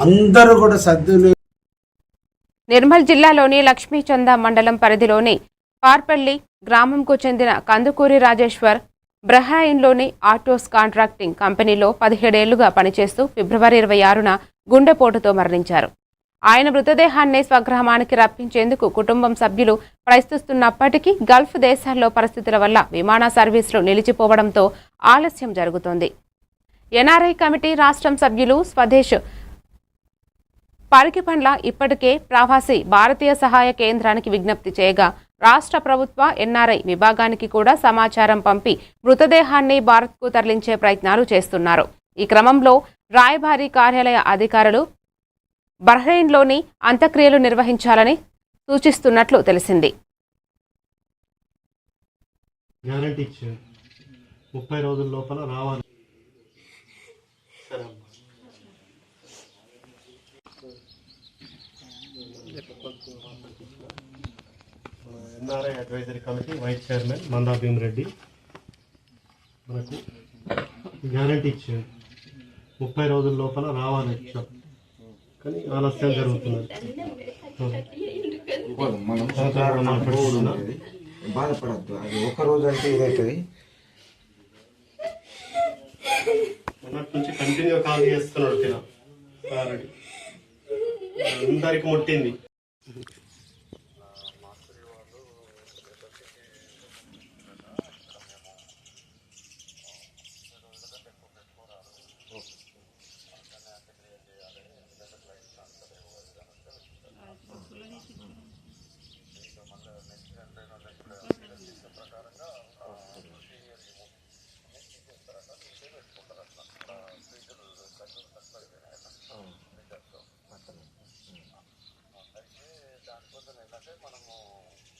అందరూ కూడా సద్వినియోగం. నిర్మల్ జిల్లాలోని లక్ష్మీచంద మండలం పరిధిలోని పార్పల్లి గ్రామంకు చెందిన కందుకూరి రాజేశ్వర్ బ్రహాయిన్లోని ఆటోస్ కాంట్రాక్టింగ్ కంపెనీలో 17 ఏళ్లుగా పనిచేస్తూ ఫిబ్రవరి 26న గుండెపోటుతో మరణించారు. ఆయన మృతదేహాన్ని స్వగ్రామానికి రప్పించేందుకు కుటుంబం సభ్యులు ప్రయత్నిస్తున్నప్పటికీ గల్ఫ్ దేశాల్లో పరిస్థితుల వల్ల విమాన సర్వీసులు నిలిచిపోవడంతో ఆలస్యం జరుగుతోంది. ఎన్ఆర్ఐ కమిటీ రాష్ట్రం సభ్యులు స్వదేశ్ పరికిపండ్ల ఇప్పటికే ప్రవాసీ భారతీయ సహాయ కేంద్రానికి విజ్ఞప్తి చేయగా రాష్ట్ర ప్రభుత్వ ఎన్ఆర్ఐ విభాగానికి కూడా సమాచారం పంపి మృతదేహాన్ని భారత్కు తరలించే ప్రయత్నాలు చేస్తున్నారు. ఈ క్రమంలో రాయబారి కార్యాలయ అధికారులు బహ్రెయిన్లోని అంత్యక్రియలు నిర్వహించాలని సూచిస్తున్నట్లు తెలిసింది. 30 రోజుల లోపల రావాలి. NRI advisory committee vice chairman Manda Bheemreddy మనకు గ్యారంటీ ఇచ్చారు. 30 రోజుల లోపల రావాలి ఇచ్చాం, కానీ ఆలస్యం జరుగుతున్నది. బాధపడద్దు, అది ఒక రోజు అంటే ఇదవుతుంది. మొన్నటి నుంచి కంటిన్యూ కాల్ చేస్తున్నాడు, అందరికి ముట్టింది.